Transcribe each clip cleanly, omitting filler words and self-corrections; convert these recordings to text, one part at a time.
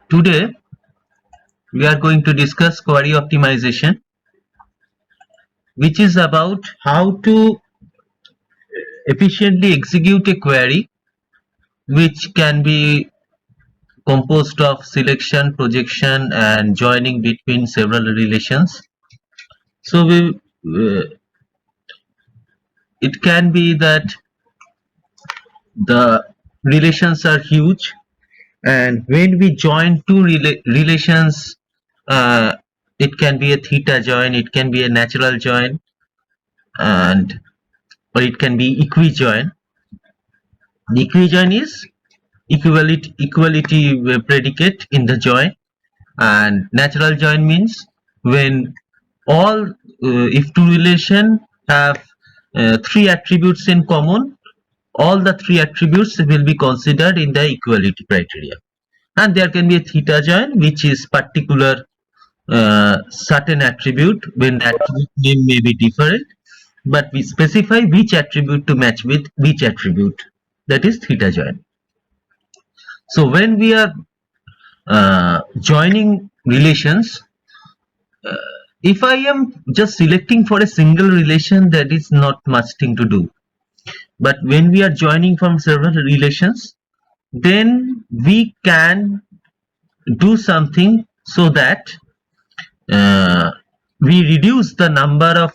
Today we are going to discuss query optimization, which is about how to efficiently execute a query which can be composed of selection, projection, and joining between several relations. So it can be that the relations are huge, and when we join two relations, uh, it can be a theta join, it can be a natural join, and or it can be equijoin. The equijoin is equality predicate in the join, and natural join means when all if two relation have three attributes in common, all the three attributes will be considered in the equality criteria. And there can be a theta join, which is particular certain attribute when the attribute name may be different, but we specify which attribute to match with which attribute. That is theta join. So when we are joining relations, if I am just selecting for a single relation, that is not much thing to do. But when we are joining from several relations, then we can do something so that uh, we reduce the number of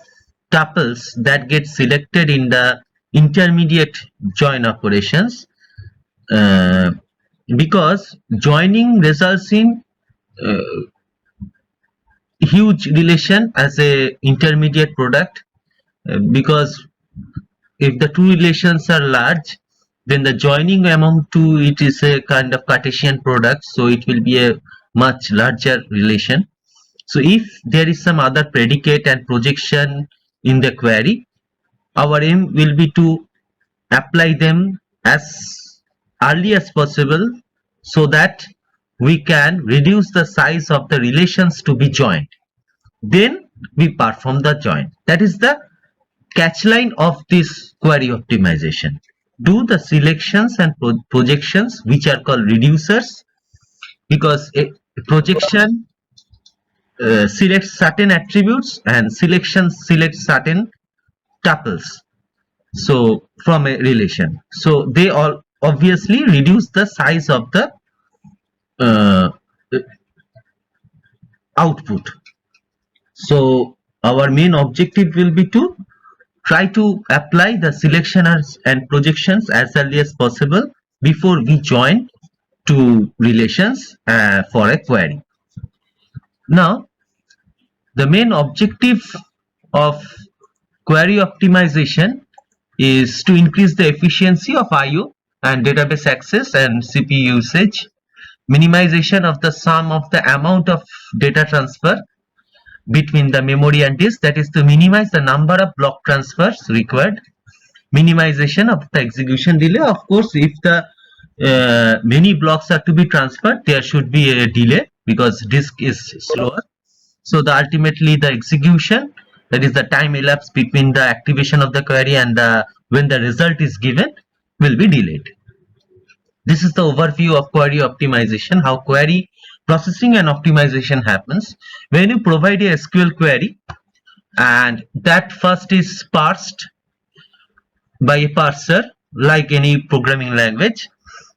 tuples that get selected in the intermediate join operations, uh, because joining results in uh, huge relation as a intermediate product, because if the two relations are large, then the joining among two, it is a kind of Cartesian product, so it will be a much larger relation. So if there is some other predicate and projection in the query, our aim will be to apply them as early as possible so that we can reduce the size of the relations to be joined. Then we perform the join. That is the catchline of this query optimization. Do the selections and projections, which are called reducers, because a projection selects certain attributes and selection selects certain tuples, so from a relation, so they all obviously reduce the size of the uh, output. So our main objective will be to try to apply the selectioners and projections as early as possible before we join two relations for a query. Now, the main objective of query optimization is to increase the efficiency of I/O and database access and CPU usage, minimization of the sum of the amount of data transfer between the memory and disk, that is to minimize the number of block transfers required, minimization of the execution delay. Of course, if the many blocks are to be transferred, there should be a delay because disk is slower. So ultimately the execution, that is the time elapsed between the activation of the query and when the result is given, will be delayed. This is the overview of query optimization, how query processing and optimization happens. When you provide a SQL query and that first is parsed by a parser like any programming language,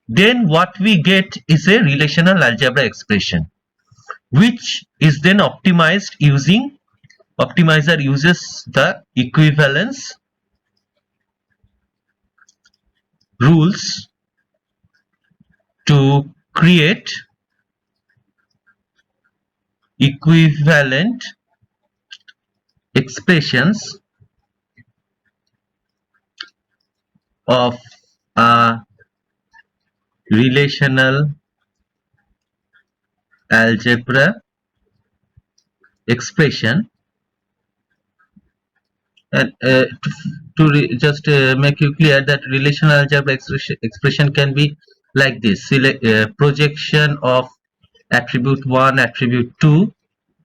then what we get is a relational algebra expression, which is then optimized using optimizer uses the equivalence rules to create equivalent expressions of a relational algebra expression. And just make you clear that relational algebra expression can be like this: projection of attribute 1, attribute 2,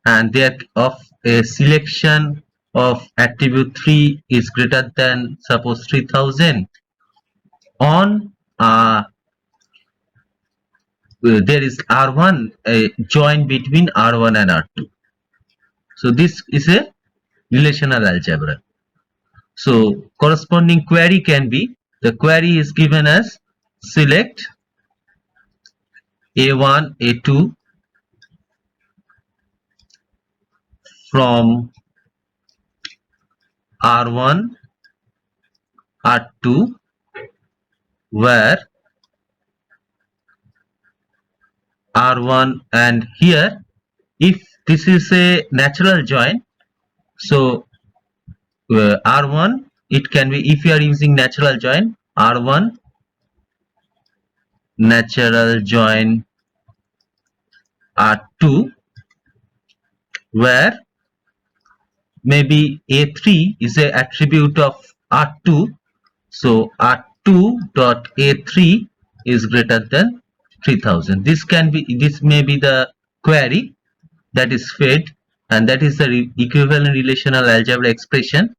and that of a selection of attribute 3 is greater than suppose 3000 on there is R1 join between R1 and R2. So this is a relational algebra. So corresponding query can be, the query is given as select A1, A2 from R1, R2, where R1, and here if this is a natural join, so R1, it can be, if you are using natural join, R1 natural join R2, where maybe A3 is a attribute of R2, so R2 dot A3 is greater than 3000. This may be the query that is fed, and that is the equivalent relational algebra expression.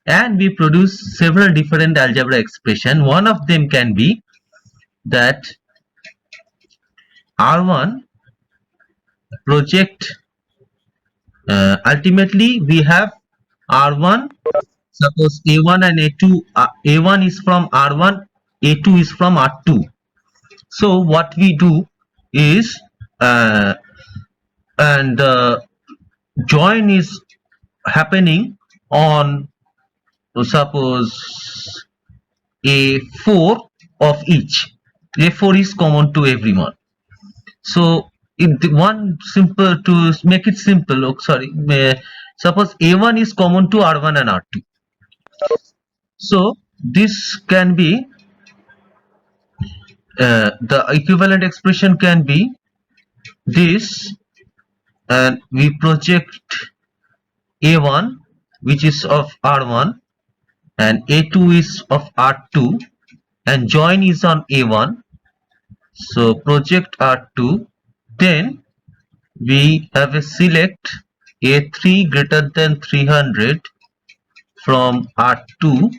And we produce several different algebra expression. One of them can be that R1 project, ultimately we have R1, suppose A1 and A2, A1 is from R1, A2 is from R2. So what we do is, and join is happening on, suppose, A4 of each. A4 is common to everyone. So one simple, to make it simple, suppose A1 is common to R1 and R2. So this can be, the equivalent expression can be this, and we project A1 which is of R1 and A2 is of R2, and join is on A1, so project R2, then we have a select A3 greater than 300 from R2,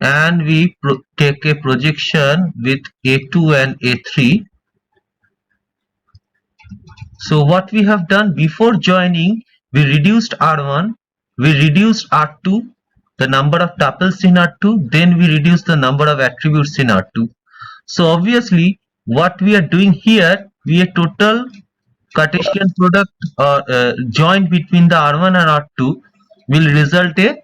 and we take a projection with A2 and A3. So what we have done, before joining, we reduced R1, we reduced R2, the number of tuples in R2, then we reduced the number of attributes in R2. So obviously what we are doing here, we a total Cartesian product or joint between the R1 and R2 will result a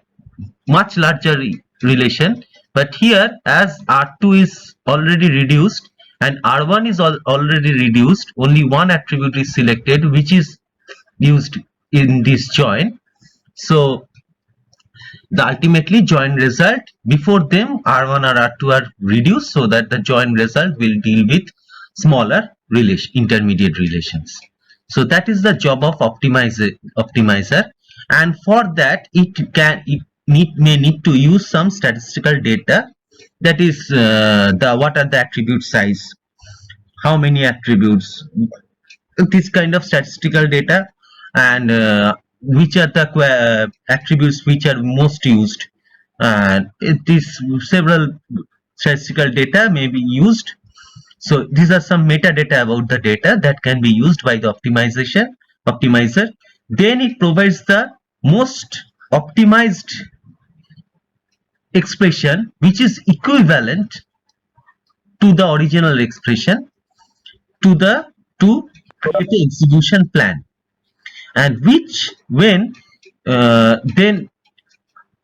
much larger relation. But here, as R2 is already reduced and R1 is already reduced, only one attribute is selected, which is used in this join. So the ultimately join result, before them R1 or R2 are reduced, so that the join result will deal with smaller intermediate relations. So that is the job of optimizer, and for that it may need to use some statistical data, that is what are the attribute size, how many attributes, this kind of statistical data, and which are the attributes which are most used, and several statistical data may be used. So these are some metadata about the data that can be used by the optimizer. Then it provides the most optimized expression, which is equivalent to the original expression, to create an execution plan, and which when then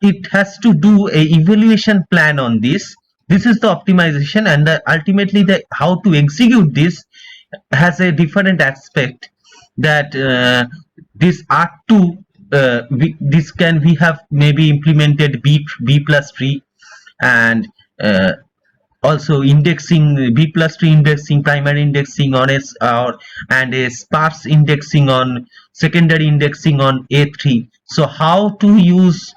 it has to do a evaluation plan on this. This is the optimization, and ultimately the how to execute this has a different aspect, that this R2 we have maybe implemented b plus tree, and also indexing, b plus tree indexing, primary indexing on and a sparse indexing on secondary indexing on A3. So how to use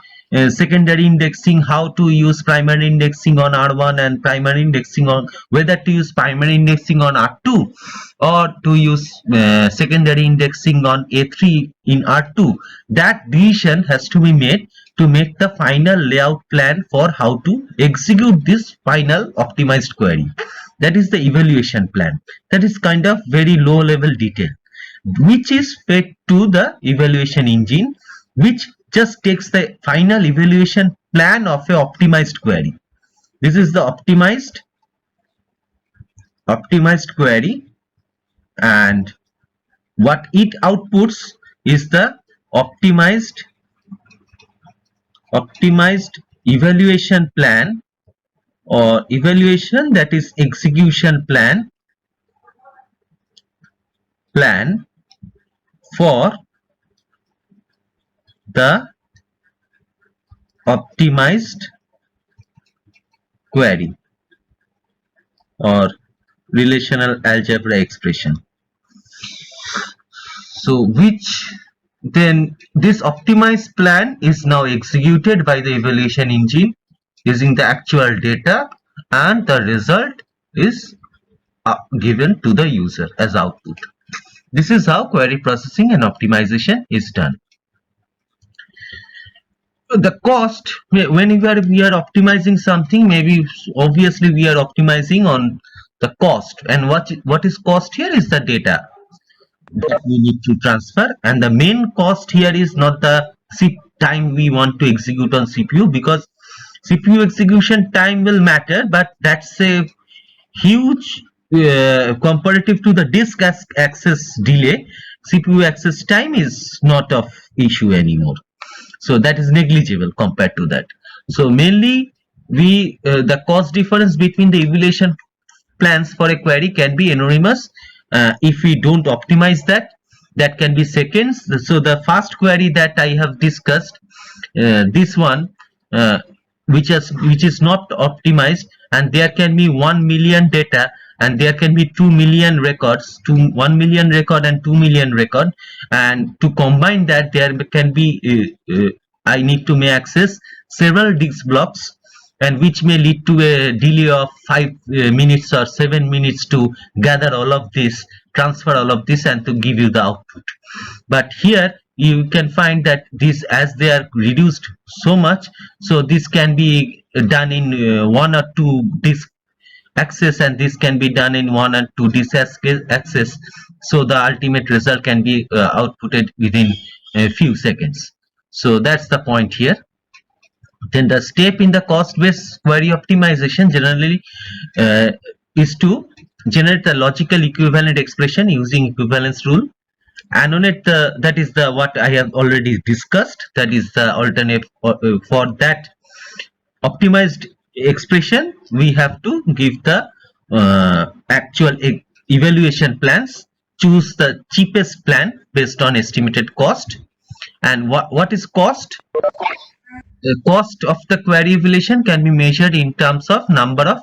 secondary indexing, how to use primary indexing on R1, and primary indexing on, whether to use primary indexing on R2 or to use secondary indexing on A3 in R2. That decision has to be made to make the final layout plan for how to execute this final optimized query. that is the evaluation plan. That is kind of very low level detail, which is fed to the evaluation engine, which just takes the final evaluation plan of a optimized query. This is the optimized query, and what it outputs is the optimized evaluation plan, or evaluation, that is execution plan for the optimized query or relational algebra expression. So then this optimized plan is now executed by the evaluation engine using the actual data, and the result is given to the user as output. This is how query processing and optimization is done. The cost, whenever we are optimizing something, maybe obviously we are optimizing on the cost, and what is cost here is the data that we need to transfer, and the main cost here is not the time we want to execute on CPU, because CPU execution time will matter, but that's a huge comparative to the disk access delay. CPU access time is not of issue anymore, so that is negligible compared to that. So mainly the cost difference between the evaluation plans for a query can be enormous if we don't optimize that can be seconds. So the first query that I have discussed, this one, which is not optimized, and there can be 1 million data, and there can be 2 million records, 1 million record and 2 million record, and to combine that there can be I need to may access several disk blocks, and which may lead to a delay of 5 minutes or 7 minutes to gather all of this, transfer all of this, and to give you the output. But here you can find that this, as they are reduced so much, so this can be done in 1 or 2 disk access, and this can be done in 1 and 2 disk access, so the ultimate result can be outputted within a few seconds. So that's the point here. Then the step in the cost-based query optimization generally is to generate the logical equivalent expression using equivalence rule. Annulate that is the what I have already discussed. That is the alternate for that optimized expression. We have to give the actual evaluation plans. Choose the cheapest plan based on estimated cost. And what is cost? The cost of the query evaluation can be measured in terms of number of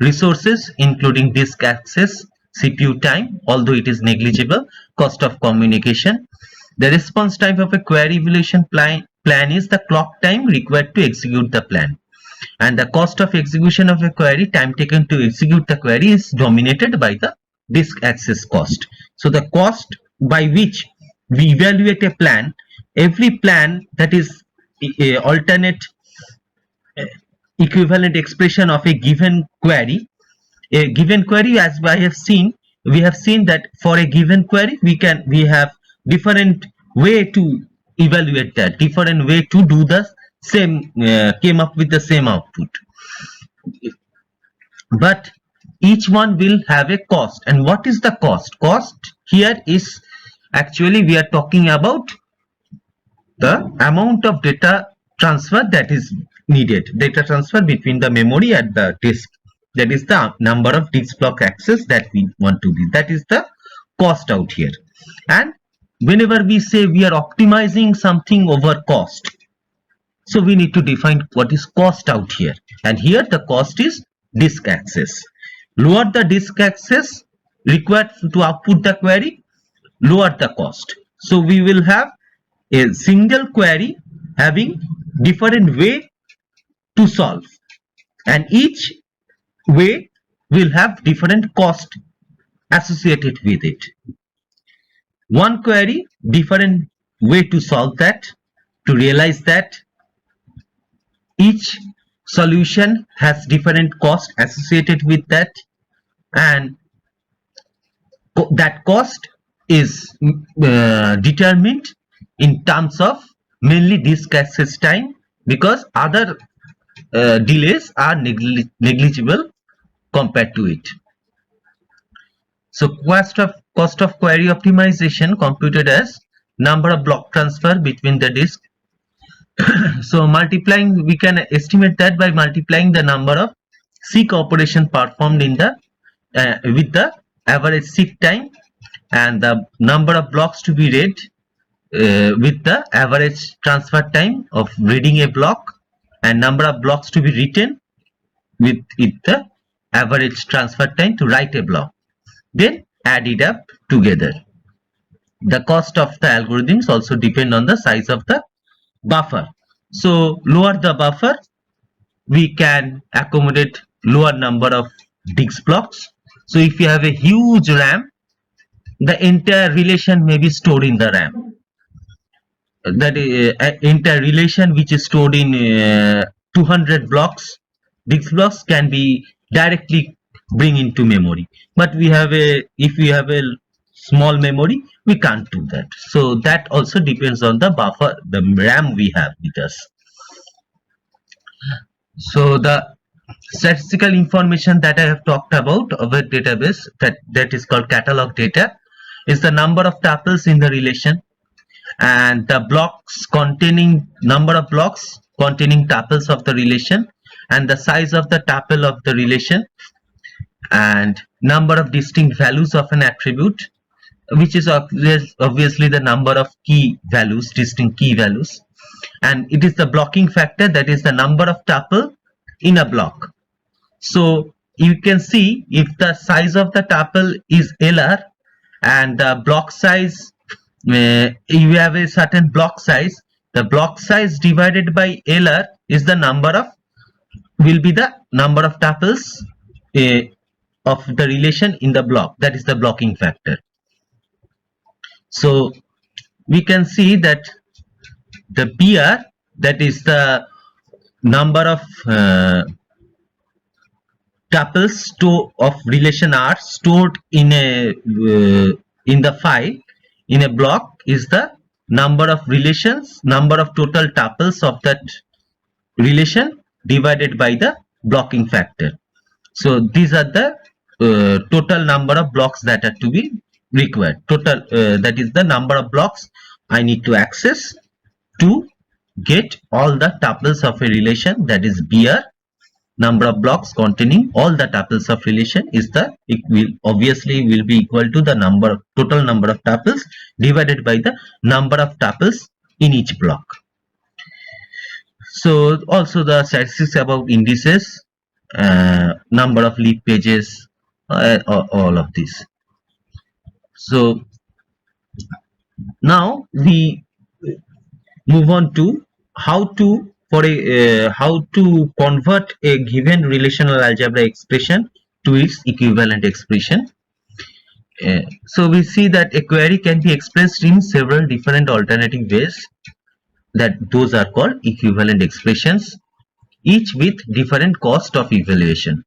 resources, including disk access, CPU time, although it is negligible, cost of communication. The response time of a query evaluation plan is the clock time required to execute the plan. And the cost of execution of a query, time taken to execute the query, is dominated by the disk access cost. So the cost by which we evaluate a plan, every plan that is alternate equivalent expression of a given query. A given query, as we have seen that for a given query we have different way to evaluate that, different way to do the same, came up with the same output, but each one will have a cost. And what is the cost? Cost here is actually we are talking about the amount of data transfer that is needed, data transfer between the memory and the disk. That is the number of disk block access that we want to be. That is the cost out here. And whenever we say we are optimizing something over cost, so we need to define what is cost out here. And here the cost is disk access. Lower the disk access required to output the query, lower the cost. So we will have a single query having different way to solve, and each way will have different cost associated with it. One query, different way to solve that, to realize that. Each solution has different cost associated with that. and that cost is determined in terms of mainly disk access time, because other delays are negligible compared to it. So cost of query optimization computed as number of block transfer between the disk. So multiplying, we can estimate that by multiplying the number of seek operation performed in the with the average seek time, and the number of blocks to be read with the average transfer time of reading a block, and number of blocks to be written with the average transfer time to write a block, then add it up together. The cost of the algorithms also depend on the size of the buffer. So lower the buffer, we can accommodate lower number of disk blocks. So if you have a huge RAM, the entire relation may be stored in the RAM. That entire relation which is stored in 200 blocks, disk blocks, can be directly bring into memory. But if we have a small memory, we can't do that. So that also depends on the buffer, the RAM we have with us. So the statistical information that I have talked about of a database, that is called catalog data, is the number of tuples in the relation, and the number of blocks containing tuples of the relation, and the size of the tuple of the relation, and number of distinct values of an attribute, which is obviously the number of key values, distinct key values, and it is the blocking factor, that is the number of tuple in a block. So you can see, if the size of the tuple is LR and the block size, you have a certain block size, the block size divided by LR is the will be the number of tuples of the relation in the block, that is the blocking factor. So we can see that the BR, that is the number of tuples of relation R stored in the file in a block, is the number of total tuples of that relation divided by the blocking factor. So these are the total number of blocks that are to be required. Total, that is the number of blocks I need to access to get all the tuples of a relation, that is BR. Number of blocks containing all the tuples of relation is obviously will be equal to the total number of tuples divided by the number of tuples in each block. So also the statistics about indices, number of leaf pages, all of this. So now we move on to how to convert a given relational algebra expression to its equivalent expression. So we see that a query can be expressed in several different alternative ways, that those are called equivalent expressions, each with different cost of evaluation.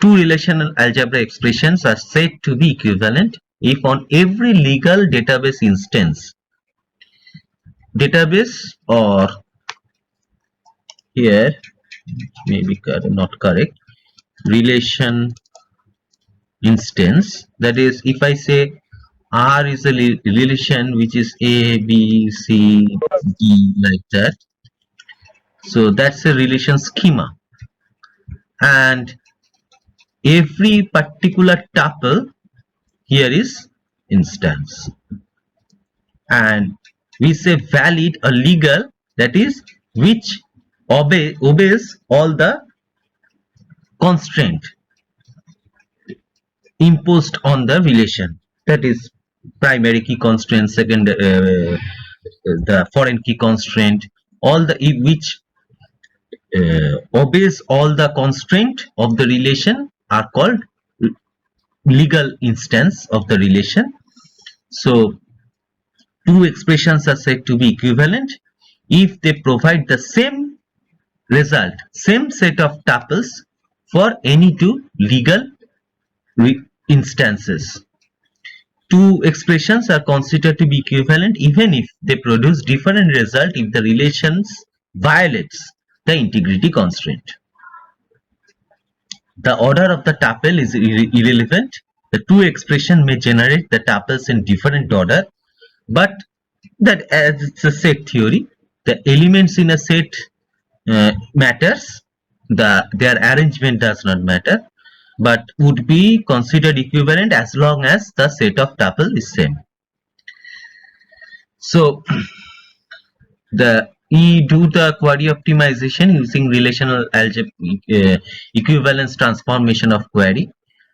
Two relational algebra expressions are said to be equivalent if on every legal database instance, or here maybe not correct, relation instance, that is, if I say R is a relation which is A, B, C, D, like that, so that's a relation schema, and every particular tuple here is instance, and we say valid or legal, that is which obeys all the constraint imposed on the relation, that is primary key constraint, second the foreign key constraint, all the which obeys all the constraint of the relation are called legal instance of the relation. So two expressions are said to be equivalent if they provide the same result, same set of tuples for any two legal instances. Two expressions are considered to be equivalent even if they produce different result if the relations violates the integrity constraint. The order of the tuple is irrelevant. The two expressions may generate the tuples in different order, but that as it's a set theory, the elements in a set matters. Their arrangement does not matter, but would be considered equivalent as long as the set of tuple is same. So we do the query optimization using relational algebra equivalence transformation of query.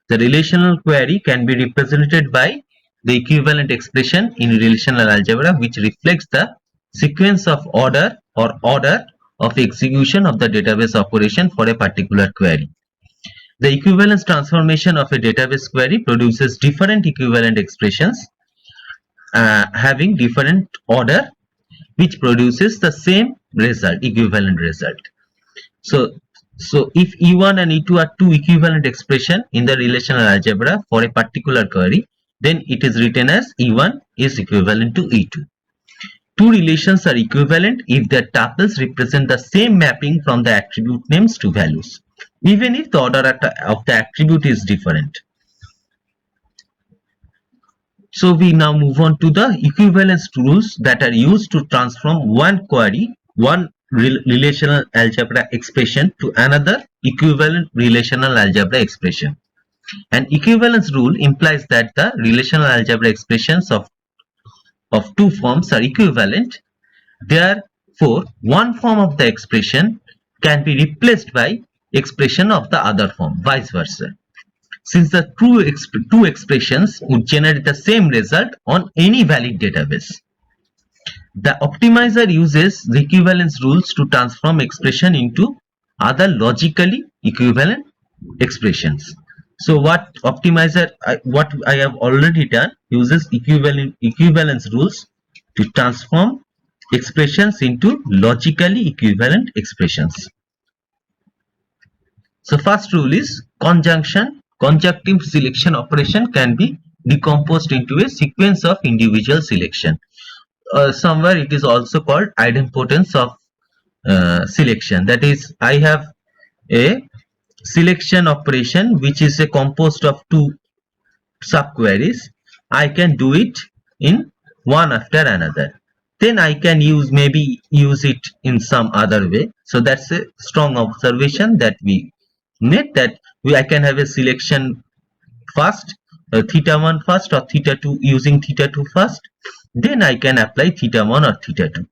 The relational query can be represented by the equivalent expression in relational algebra, which reflects the sequence of order or order of execution of the database operation for a particular query. The equivalence transformation of a database query produces different equivalent expressions having different order, which produces the same result, equivalent result. So if E1 and E2 are two equivalent expression in the relational algebra for a particular query, then it is written as E1 is equivalent to E2. Two relations are equivalent if their tuples represent the same mapping from the attribute names to values, even if the order of the attribute is different. So we now move on to the equivalence rules that are used to transform one query, one relational algebra expression to another equivalent relational algebra expression. An equivalence rule implies that the relational algebra expressions of two forms are equivalent. Therefore, one form of the expression can be replaced by expression of the other form, vice versa, since the two expressions would generate the same result on any valid database. The optimizer uses the equivalence rules to transform expression into other logically equivalent expressions. So what I have already done uses equivalence rules to transform expressions into logically equivalent expressions. So first rule is conjunction. Conjunctive selection operation can be decomposed into a sequence of individual selection. Somewhere it is also called idempotence of selection. That is, I have a selection operation which is composed of two subqueries. I can do it in one after another. Then I can maybe use it in some other way. So that's a strong observation that we made, that I can have a selection first, theta 1 first or theta 2 using theta 2 first. Then I can apply theta 1 or theta 2.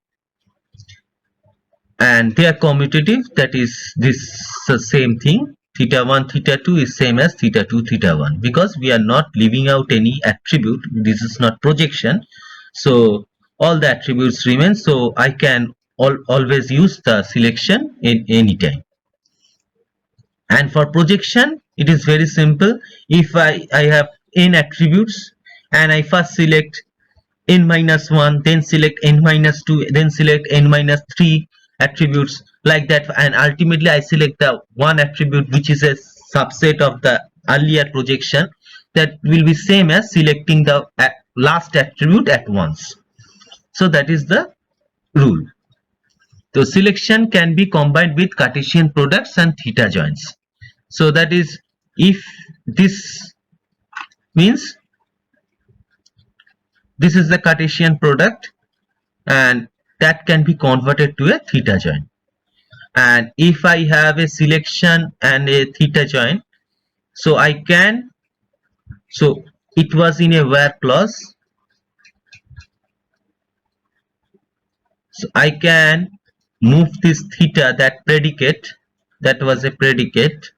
And they are commutative, that is this same thing. Theta 1 theta 2 is same as theta 2 theta 1, because we are not leaving out any attribute. This is not projection, so all the attributes remain. So I can always use the selection in any time. And for projection it is very simple. If I have n attributes and I first select n minus 1, then select n minus 2, then select n minus 3 attributes, like that, and ultimately I select the one attribute which is a subset of the earlier projection, that will be same as selecting the last attribute at once. So that is the rule. So selection can be combined with Cartesian products and theta joins. So that is, if this means this is the Cartesian product, and that can be converted to a theta join. And if I have a selection and a theta join, so I can, so it was in a where clause, so I can move this theta, that predicate, that was a predicate,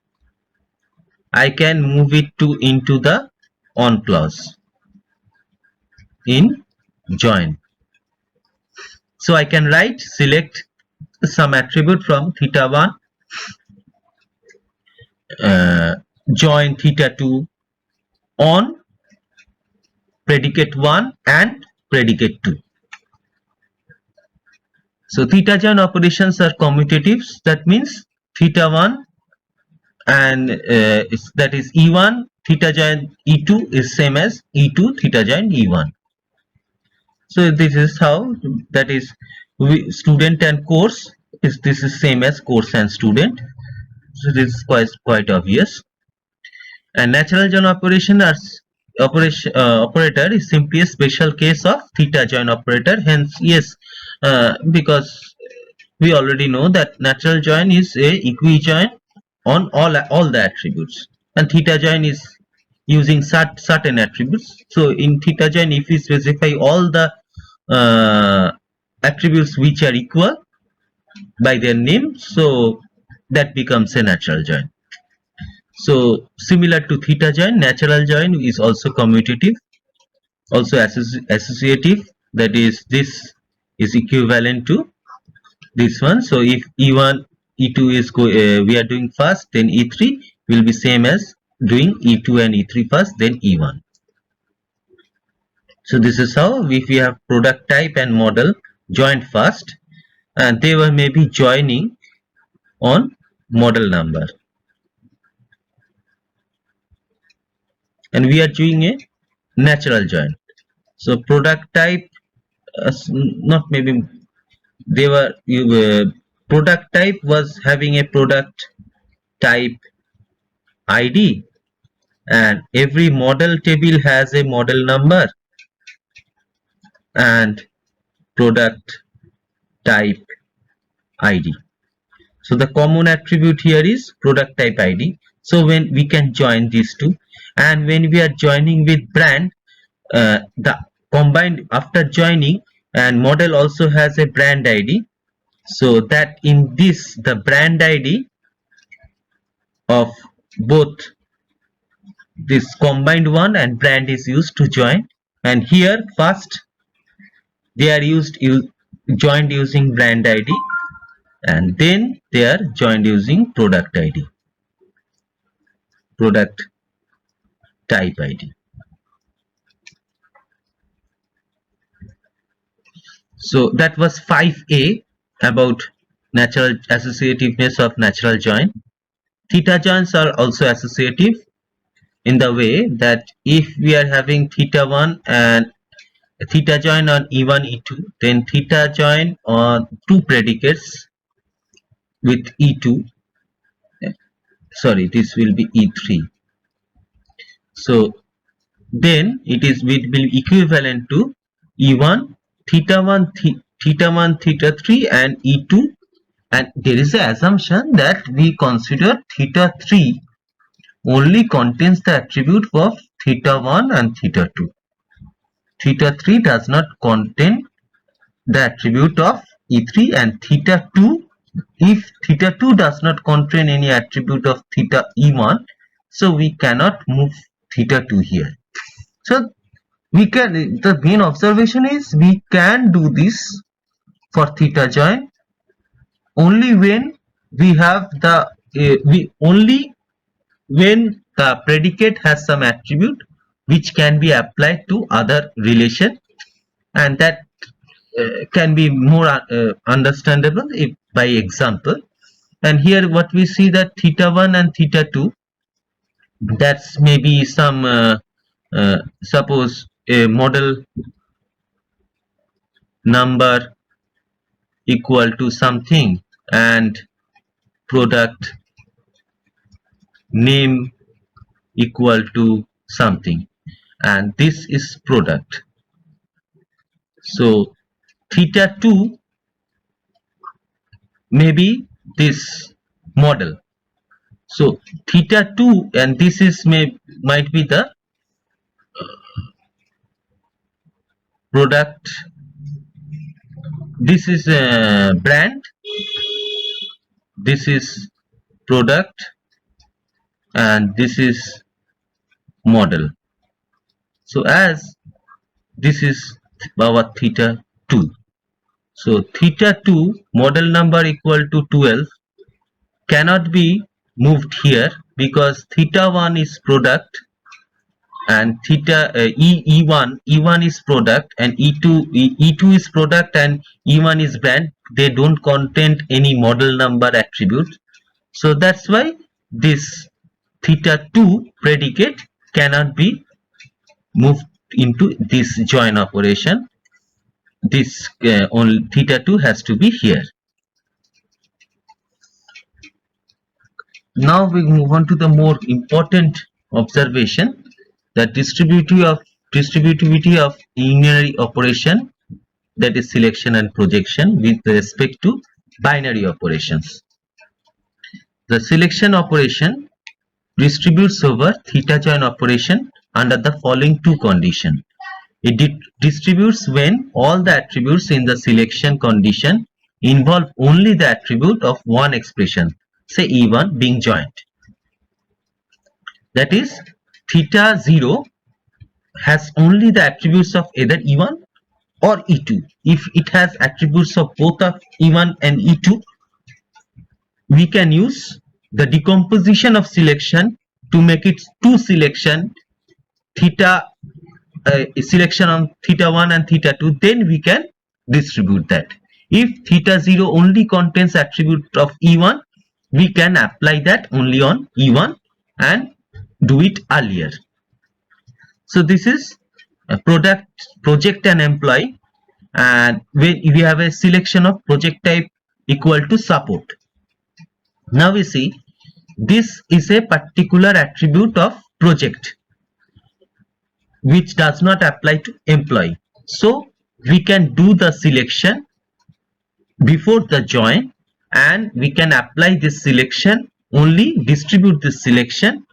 I can move it into the on clause in join. So I can write select some attribute from theta 1, join theta 2 on predicate 1 and predicate 2. So theta join operations are commutatives. That means theta 1 and that is E1 theta join E2 is same as E2 theta join E1. So this is how, that is, student and course is, this is same as course and student. So this is quite obvious. And natural join operator is simply a special case of theta join operator. Hence, yes, because we already know that natural join is a equijoin on all the attributes, and theta join is using certain attributes. So in theta join, if we specify all the attributes which are equal by their name, so that becomes a natural join. So similar to theta join, natural join is also commutative, also associative, that is, this is equivalent to this one. So if E1 E2 is we are doing first, then E3 will be same as doing E2 and E3 first, then E1. So this is how, if we have product type and model joined first, and they were maybe joining on model number, and we are doing a natural join. So product type, not maybe, they were product type was having a product type ID, and every model table has a model number and product type ID. So the common attribute here is product type ID. So when we can join these two, and when we are joining with brand, the combined, after joining, and model also has a brand ID, so that in this, the brand ID of both this combined one and brand is used to join. And here first they are joined using brand ID, and then they are joined using product ID, product type ID. So that was 5A about natural associativeness of natural join. Theta joins are also associative in the way that if we are having theta 1 and theta join on E1 E2, then theta join on two predicates with E2, sorry, this will be E3. So then it will be equivalent to E1 theta 1 theta 3 and E2, and there is an assumption that we consider theta 3 only contains the attribute of theta 1 and theta 2. Theta 3 does not contain the attribute of E3, and theta 2, if theta 2 does not contain any attribute of theta E1, so we cannot move theta 2 here. So we can, the main observation is we can do this for theta join only when we have the only when the predicate has some attribute which can be applied to other relation, and that can be more understandable if by example. And here what we see, that theta 1 and theta 2, that's maybe some suppose a model number equal to something and product name equal to something, and this is product. So theta 2 may be this model. So theta 2, and this is might be the product, this is a brand, this is product, and this is model. So as this is our theta 2, so theta 2 model number equal to 12 cannot be moved here, because theta 1 is product and theta E1 is product, and E2 is product and E1 is brand. They don't contain any model number attribute, so that's why this theta 2 predicate cannot be moved into this join operation. This only theta2 has to be here. Now we move on to the more important observation, the distributivity of unary operation, that is selection and projection, with respect to binary operations. The selection operation distributes over theta join operation under the following two conditions. It distributes when all the attributes in the selection condition involve only the attribute of one expression, say E1 being joined. That is, theta 0 has only the attributes of either E1 or E2. If it has attributes of both of E1 and E2, we can use the decomposition of selection to make it two selection, theta selection on theta 1 and theta 2, then we can distribute that. If theta 0 only contains attribute of E1, we can apply that only on E1 and do it earlier. So this is a project and employee, and when we have a selection of project type equal to support. Now we see this is a particular attribute of project which does not apply to employee. So we can do the selection before the join, and we can apply this selection, only distribute this selection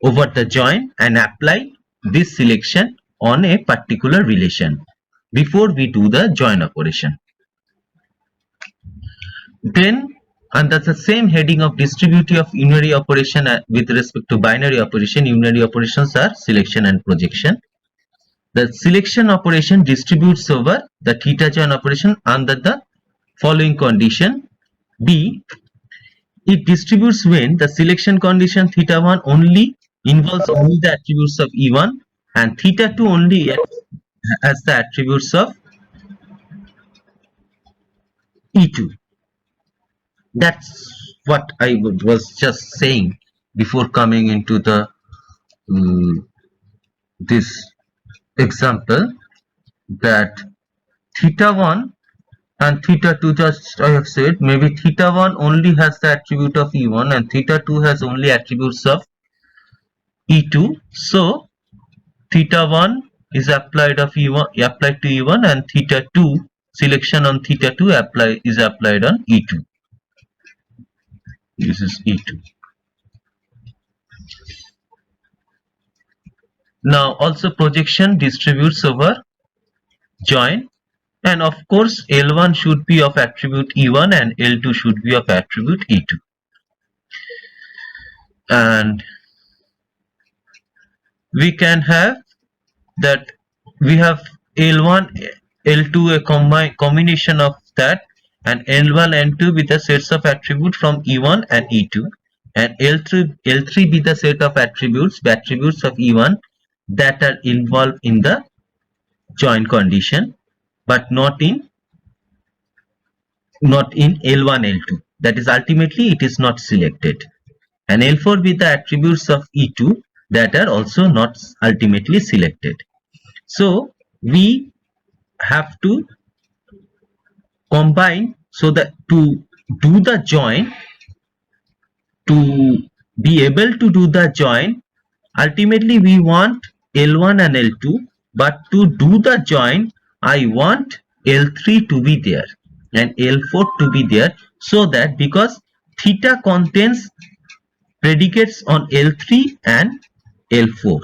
over the join and apply this selection on a particular relation before we do the join operation. Then under the same heading of distributive of unary operation with respect to binary operation, unary operations are selection and projection. The selection operation distributes over the theta join operation under the following condition. B, it distributes when the selection condition theta 1 only involves only the attributes of E1 and theta 2 only has the attributes of E2. That's what I was just saying before coming into the this example, that theta 1 and theta 2, just I have said, maybe theta 1 only has the attribute of E1 and theta 2 has only attributes of E2. So theta 1 is applied to E1 and theta 2 selection on theta 2 is applied on E2. This is E2. Now also projection distributes over join, and of course L1 should be of attribute E1 and L2 should be of attribute E2. And we can have that we have L1, L2 a combination of that, and L1 and L2 with the sets of attributes from E1 and E2, and L3 be the set of attributes of E1 that are involved in the join condition, but not in L1, L2. That is, ultimately it is not selected. And L4 with the attributes of E2 that are also not ultimately selected. So we have to combine, so that to do the join, to be able to do the join, ultimately we want L1 and L2, but to do the join I want L3 to be there and L4 to be there, so that because theta contains predicates on L3 and L4,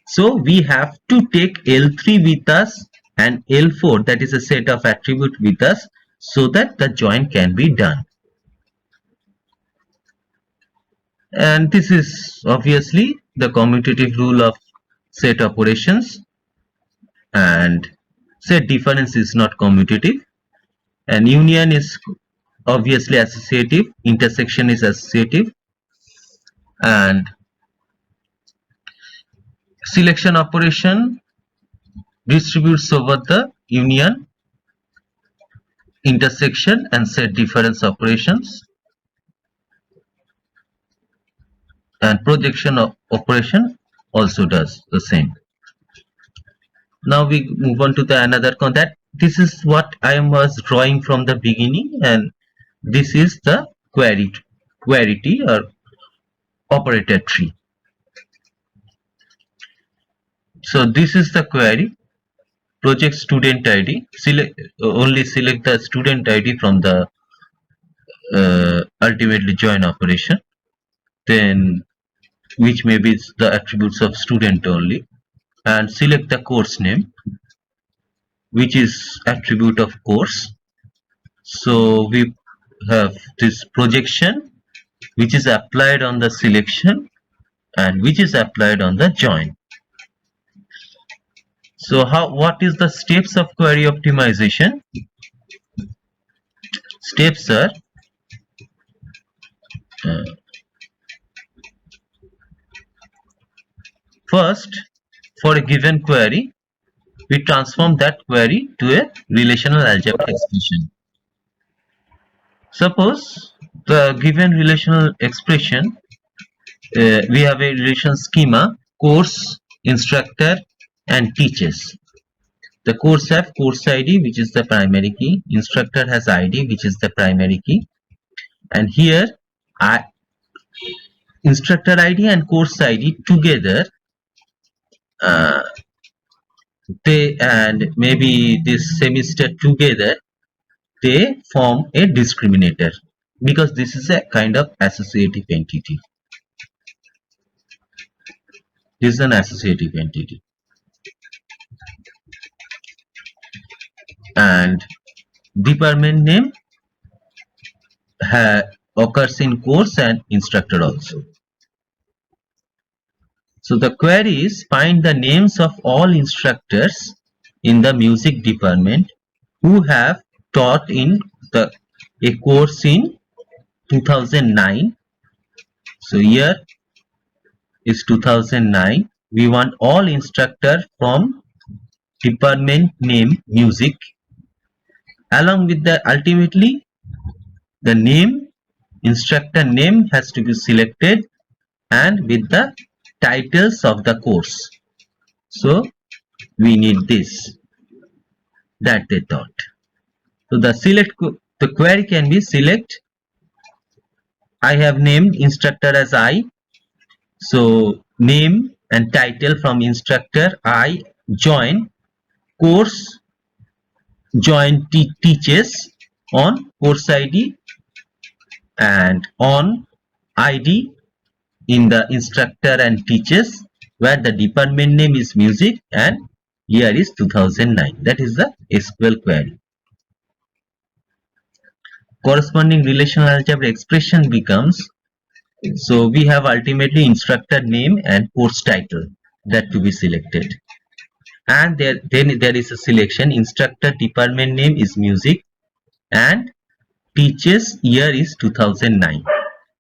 so we have to take L3 with us and L4, that is a set of attribute with us, so that the join can be done. And this is obviously the commutative rule of set operations, and set difference is not commutative, and union is obviously associative, intersection is associative, and selection operation distributes over the union, intersection and set difference operations, and projection operation also does the same. Now we move on to the another concept. This is what I was drawing from the beginning, and this is the query tree or operator tree. So this is the query. Project student ID. Only select the student ID from the ultimately join operation. Then which may be the attributes of student only, and select the course name, which is attribute of course. So we have this projection which is applied on the selection and which is applied on the join. So what is the steps of query optimization? Steps are uh, first, for a given query, we transform that query to a relational algebra expression. Suppose the given relational expression, we have a relation schema, course, instructor, and teachers. The course have course ID, which is the primary key. Instructor has ID, which is the primary key. And here, instructor ID and course ID together, uh, they and maybe this semester together, they form a discriminator because this is a kind of associative entity. This is an associative entity. And department name occurs in course and instructor also. So the query is find the names of all instructors in the music department who have taught in a course in 2009. So here is 2009. We want all instructor from department name music, along with the ultimately the name, instructor name has to be selected, and with the titles of the course. So we need this, that they thought. So the query can be select. I have named instructor as I. So name and title from instructor I, join course, join teaches on course ID and on ID in the instructor and teachers, where the department name is music and year is 2009. That is the SQL query. Corresponding relational algebra expression becomes, so we have ultimately instructor name and course title that to be selected, and then there is a selection. Instructor department name is music and teachers year is 2009,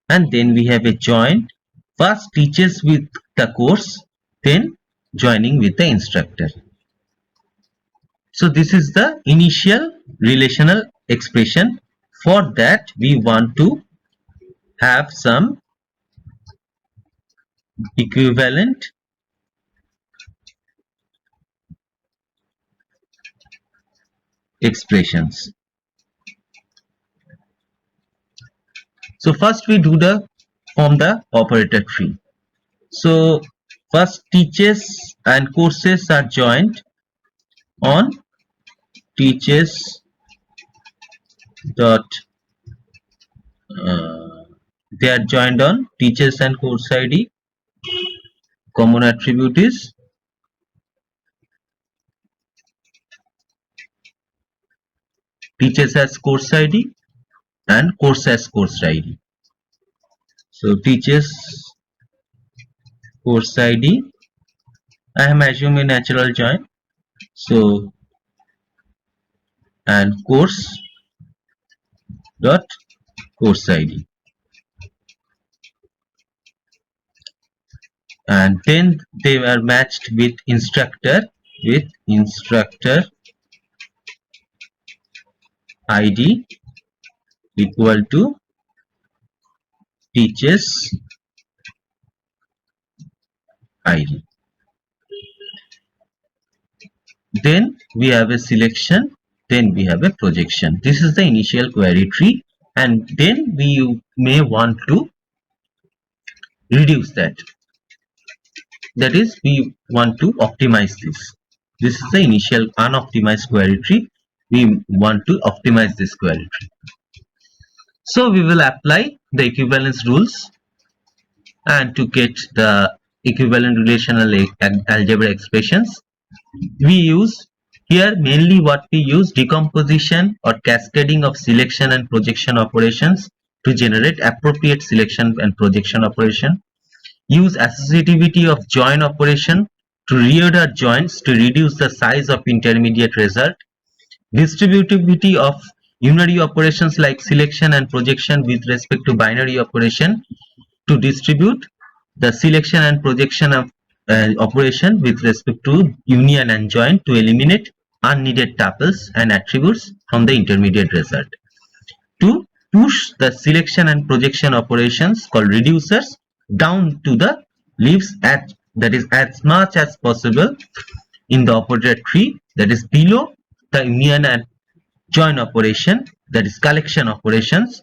and then we have a join, first teachers with the course, then joining with the instructor. So this is the initial relational expression. For that we want to have some equivalent expressions. So first we do the form the operator tree. So first teachers and courses are joined on teachers dot they are joined on teachers and course ID. Common attribute is teachers as course ID and course as course ID. So teachers course ID, I am assuming natural join. So and course dot course ID, and then they were matched with instructor ID equal to teachers ID. Then we have a selection, then we have a projection. This is the initial query tree, and then we may want to reduce that. That is, we want to optimize this. This is the initial unoptimized query tree. We want to optimize this query tree. So we will apply the equivalence rules, and to get the equivalent relational algebra expressions, we use here mainly what we use decomposition or cascading of selection and projection operations to generate appropriate selection and projection operation. Use associativity of join operation to reorder joins to reduce the size of intermediate result. Distributivity of unary operations like selection and projection with respect to binary operation to distribute the selection and projection of operation with respect to union and join to eliminate unneeded tuples and attributes from the intermediate result. To push the selection and projection operations called reducers down to the leaves that is as much as possible in the operator tree, that is below the union and join operation, that is collection operations,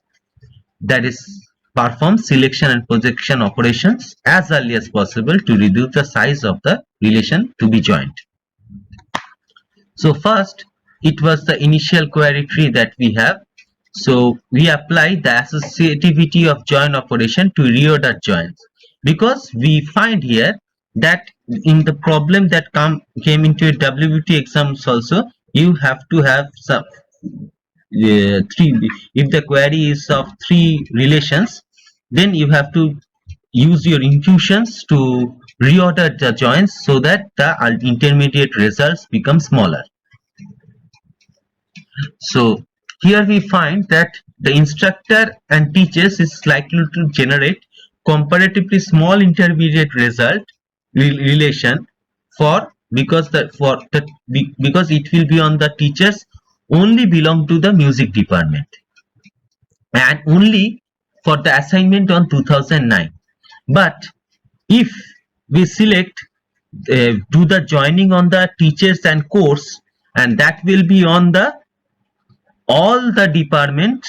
that is perform selection and projection operations as early as possible to reduce the size of the relation to be joined. So first, it was the initial query tree that we have. So we apply the associativity of join operation to reorder joins, because we find here that in the problem that came into a WBT exams also, you have to have some three. If the query is of three relations, then you have to use your intuitions to reorder the joins so that the intermediate results become smaller. So here we find that the instructor and teachers is likely to generate comparatively small intermediate result relation because it will be on the teachers only belong to the music department and only for the assignment on 2009. But if we select do the joining on the teachers and course, and that will be on the all the department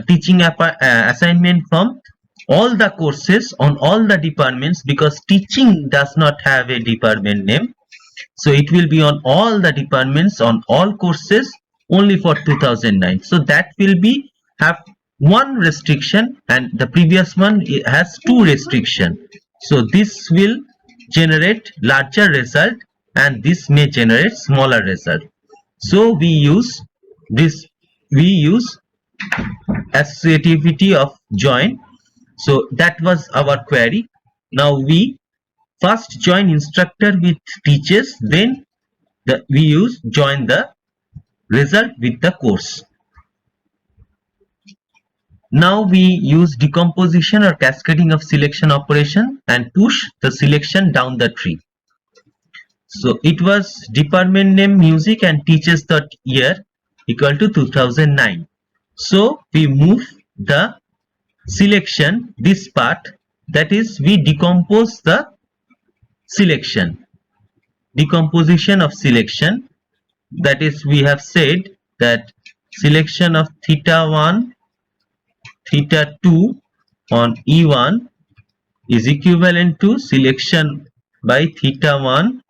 teaching assignment from all the courses on all the departments, because teaching does not have a department name. So it will be on all the departments on all courses only for 2009. So that will be have one restriction, and the previous one has two restriction. So this will generate larger result and this may generate smaller result. So we use associativity of join. So that was our query. Now we first join instructor with teachers, then we use join the result with the course. Now we use decomposition or cascading of selection operation and push the selection down the tree. So it was department name music and teachers the year equal to 2009. So we move the selection, this part, that is we decompose the selection, decomposition of selection, that is we have said that selection of theta 1 theta 2 on E1 is equivalent to selection by theta 1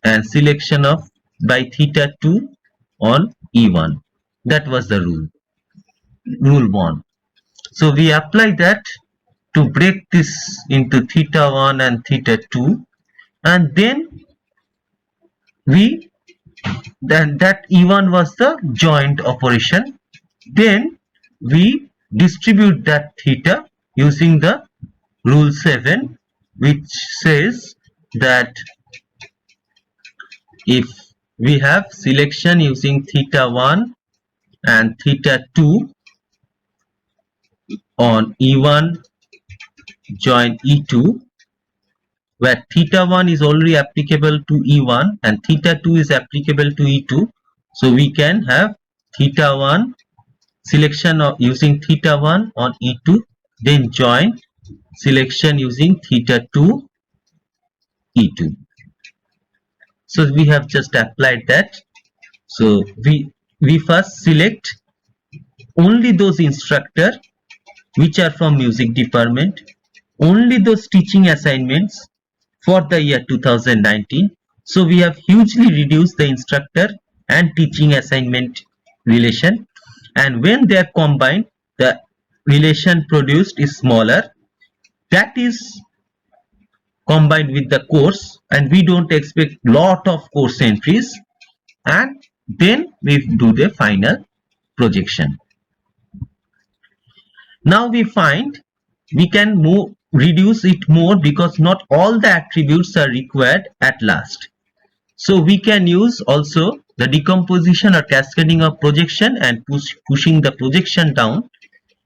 and selection of by theta 2 on E1. That was the rule 1. So we apply that to break this into theta 1 and theta 2, and then that E1 was the joint operation. Then we distribute that theta using the rule 7, which says that if we have selection using theta 1 and theta 2 on E1 join E2, where theta 1 is already applicable to E1 and theta 2 is applicable to E2, so we can have theta 1 selection of using theta 1 on E2, then join selection using theta 2 E2. So we have just applied that. So we first select only those instructor which are from music department, only those teaching assignments for the year 2019. So we have hugely reduced the instructor and teaching assignment relation, and when they are combined, the relation produced is smaller. That is combined with the course, and we don't expect lot of course entries, and then we do the final projection. Now we find we can reduce it more because not all the attributes are required at last. So we can use also the decomposition or cascading of projection and pushing the projection down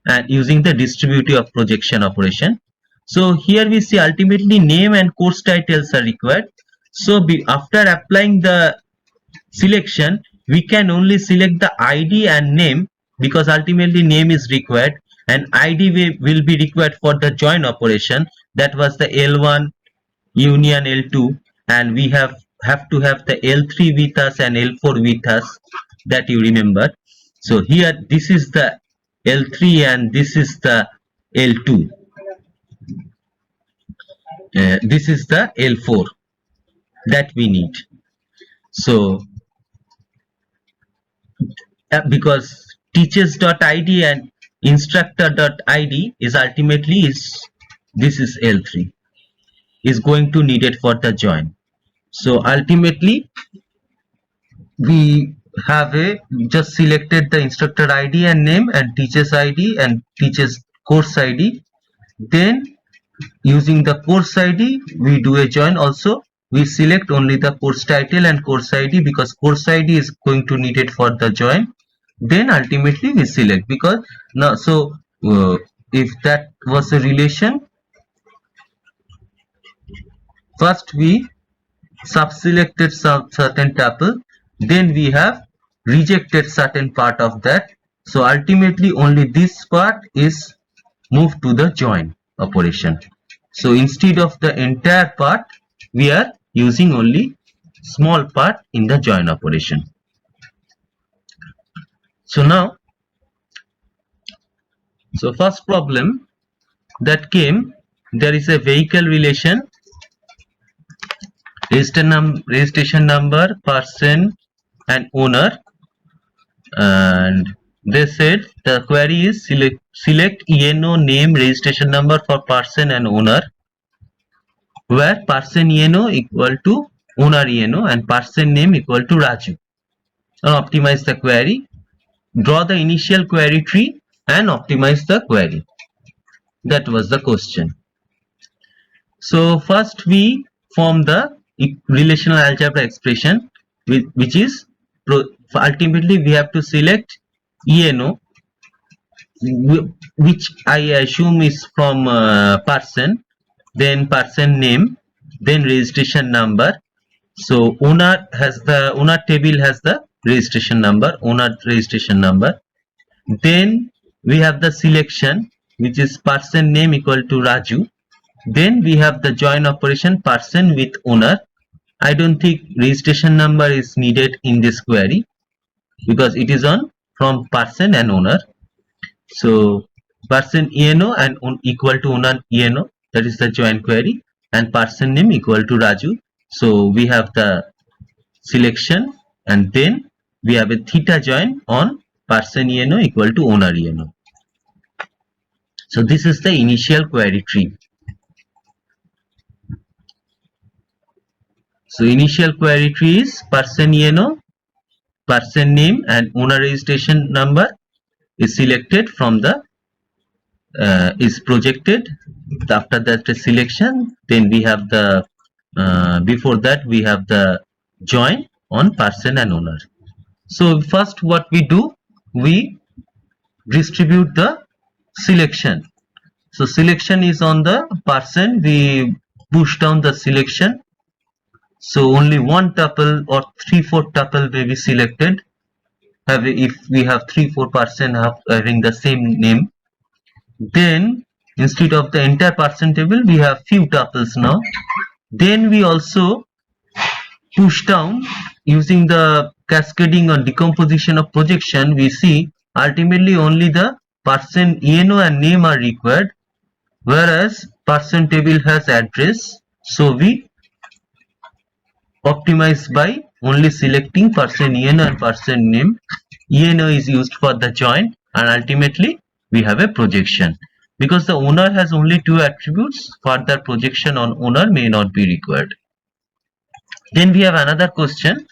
and using the distributive of projection operation. So here we see ultimately name and course titles are required. So after applying the selection, we can only select the ID and name because ultimately name is required, and ID will be required for the join operation. That was the L1 union L2, and we have to have the L3 with us and L4 with us, that you remember. So here this is the L3 and this is the L2. This is the L4 that we need. So because teachers.id and instructor.id is ultimately this is L3 is going to need it for the join. So ultimately we have just selected the instructor ID and name and teachers ID and teachers course ID. Then using the course ID we do a join. Also we select only the course title and course ID because course ID is going to need it for the join. Then ultimately we select because now if that was a relation, first we subselected some certain tuple, then we have rejected certain part of that. So ultimately only this part is moved to the join operation. So instead of the entire part, we are using only small part in the join operation. So now, so first problem that came, there is a vehicle relation, registration number, person and owner, and they said the query is select ENO name, registration number for person and owner, where person ENO equal to owner ENO and person name equal to Raju. Now optimize the query, draw the initial query tree and optimize the query. That was the question. So first we form the relational algebra expression, which is ultimately we have to select ENO, which I assume is from person, then person name, then registration number. So owner table has the registration number, owner registration number. Then we have the selection, which is person name equal to Raju. Then we have the join operation, person with owner. I don't think registration number is needed in this query because it is on from person and owner. So person ENO and equal to owner ENO, that is the join query, and person name equal to Raju. So we have the selection, and then we have a theta join on person ENO equal to owner ENO. So this is the initial query tree. So initial query tree is person ENO, person name and owner registration number is selected from the is projected. After that selection, then we have the before that we have the join on person and owner. So first what we do, we distribute the selection. So selection is on the person, we push down the selection. So only one tuple or 3/4 tuple may be selected. If we have 3/4 person having the same name, then Instead of the entire person table, we have few tuples now. Then we also push down using the cascading or decomposition of projection. We see ultimately only the person ENO and name are required, whereas person table has address. So we optimize by only selecting person ENO and person name. ENO is used for the join, and ultimately we have a projection. Because the owner has only two attributes, further projection on owner may not be required. Then we have another question.